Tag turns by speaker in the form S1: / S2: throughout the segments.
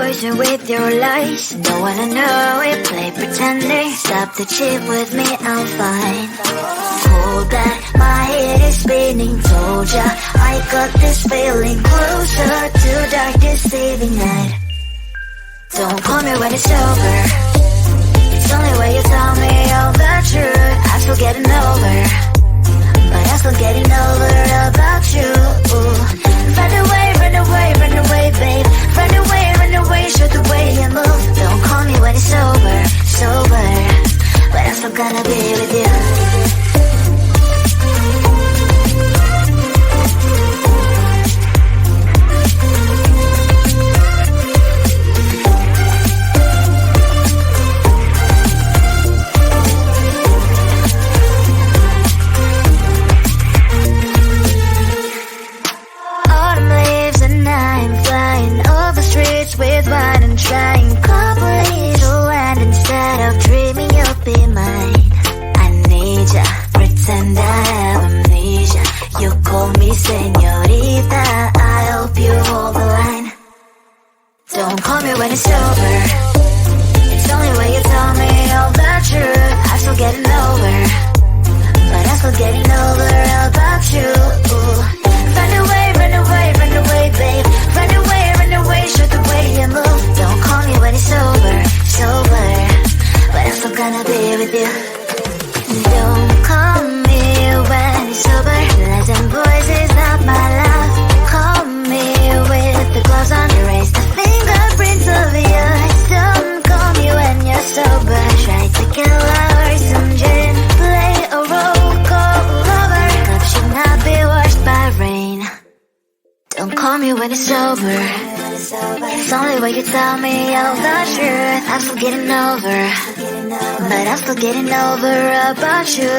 S1: poison with your lies. Don't wanna know it, play pretending. Stop the cheat with me, I'm fine. Hold that, my head is spinning. Told ya, I got this feeling. Closer to dark deceiving night. Don't call me when it's over. It's only when you tell me all the truth. I'm still getting over, but I'm still getting over about you. Run away, run away, run away, babe. Run away, show the way you move. Don't call me when it's over, sober, but I'm still gonna be with you. With wine and trying coffee to land instead of dreaming you'll be mine. I need ya, pretend I have amnesia. You call me señorita, I hope you hold the line. Don't call me when it's over. It's only when you tell me all the truth. I'm still getting over, but I'm still getting over about you. Run away, run away, run away, babe. Run away, show the way you move. Don't call me when it's over, sober, but I'm still gonna be with you. Don't call me when it's over. Listen, boys is not my love. Call me with the gloves on. Erase the fingerprints of yours. Don't call me when you're sober. Try to kill our some gin. Play a role, call lover. Love should not be washed by rain. Don't call me when it's over. It's only when you tell me all the truth. I'm still getting over, but I'm still getting over about you.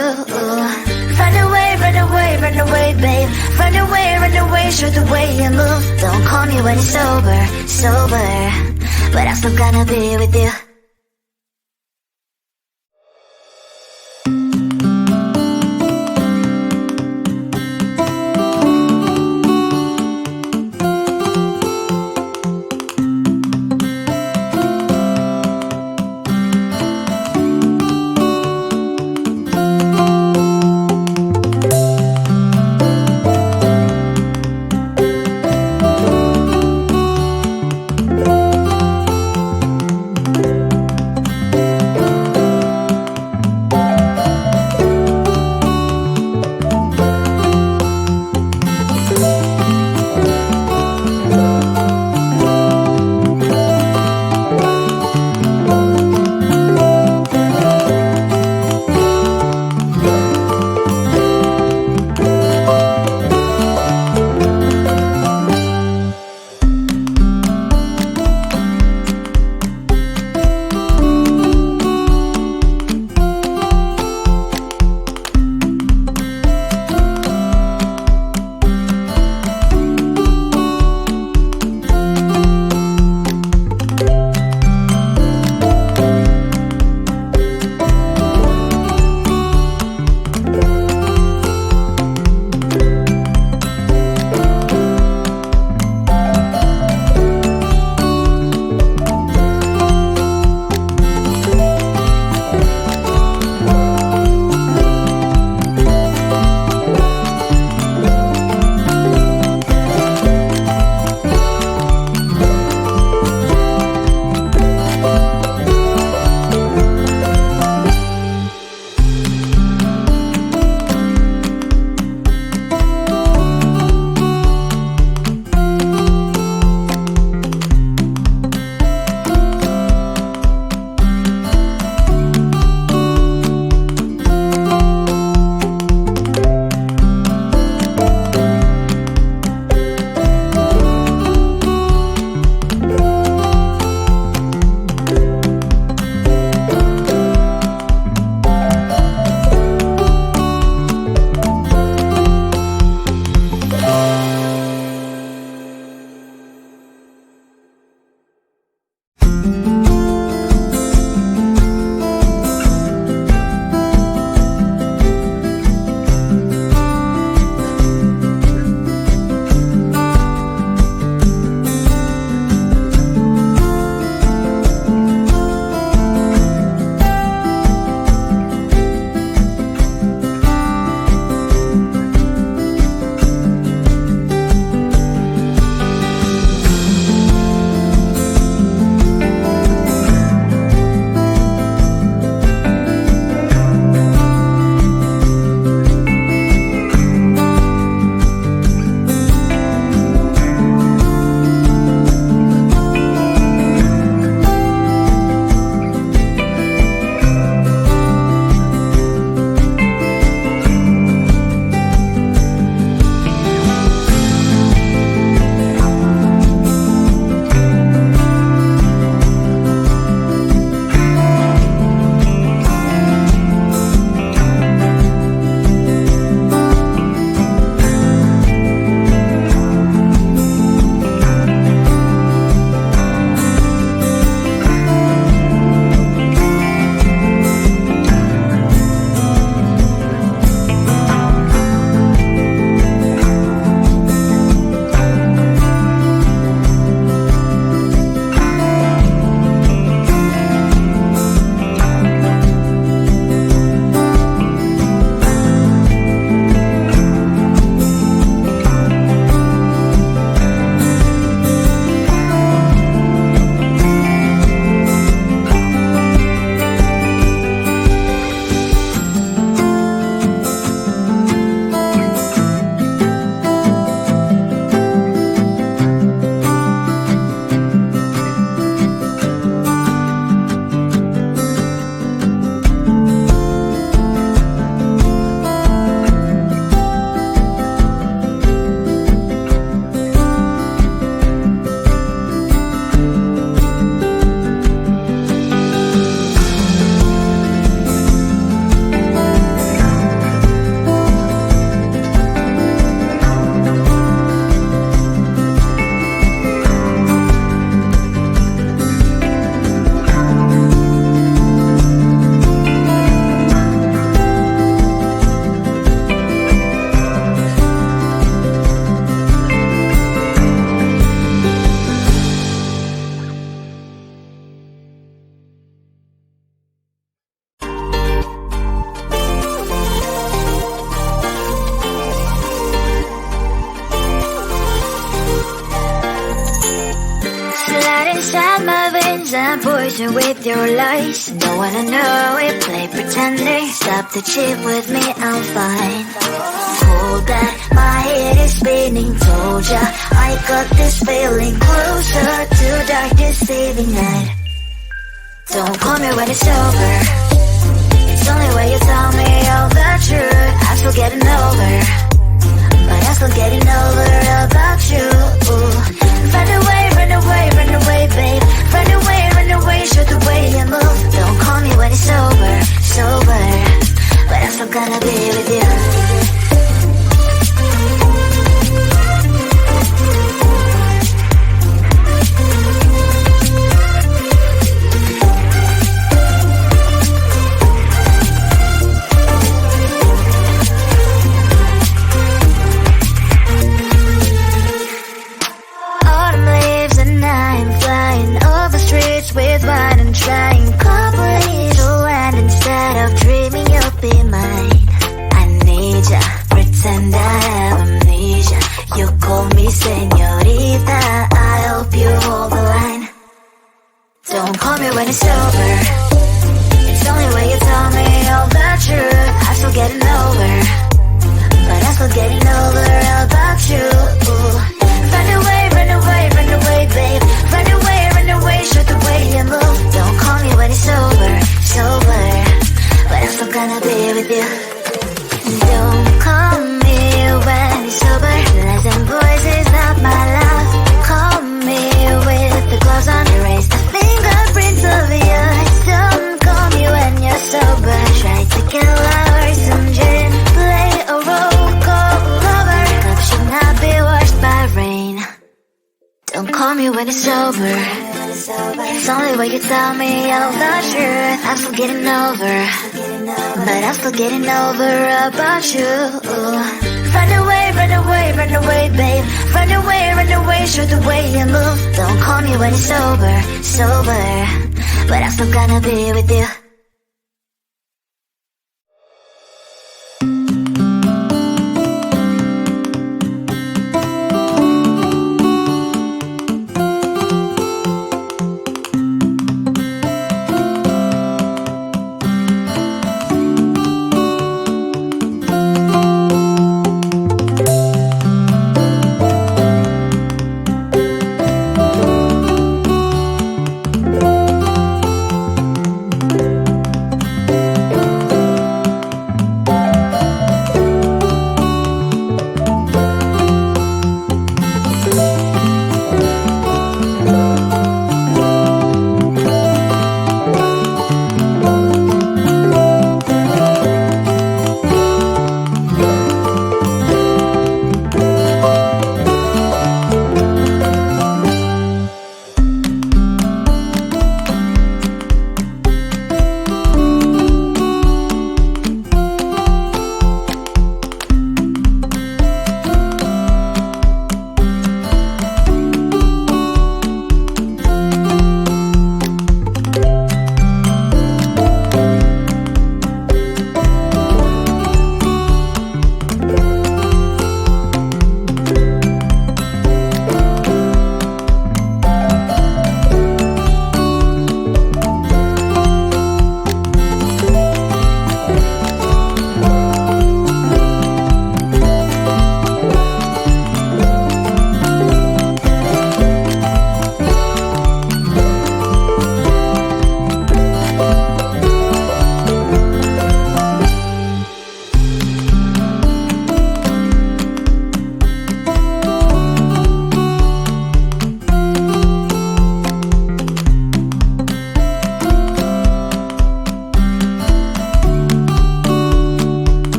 S1: Run away, run away, run away, babe. Run away, show the way you move. Don't call me when it's over, sober, but I'm still gonna be with you. attention with your lies. Don't wanna know it, play pretending. Stop the cheat with me, I'm fine. Hold that, my head is spinning. Told ya, I got this feeling. Closer to dark deceiving night. Don't call me when it's over. It's only when you tell me all the truth. I'm still getting over, but I'm still getting over about you. Run away, run away, run away, babe. Run away, show the way you move. Don't call me when it's over, sober, but I'm still gonna be with you. With wine and trying complete land instead of dreaming you'll be mine. I need ya, pretend I have amnesia. You call me señorita, I hope you hold the line. Don't call me when it's over. It's only when you tell me all the truth. I'm still getting over, but I'm still getting over about you. Run away, run away, run away, babe. Run away, show the way you move. Don't call me when it's over, sober, but I'm still gonna be with you. Don't call me when it's sober. Lies and boys is not my love. Call me with the gloves on. Erase the fingerprints of yours. Don't call me when you're sober. Try to kill hours and gin. Play a role called lover. Love should not be washed by rain. Don't call me when it's over. It's only when you tell me all the truth. I'm still getting over, but I'm still getting over about you. Run away, run away, run away, babe. Run away, show the way you move. Don't call me when it's over, sober, but I'm still gonna be with you.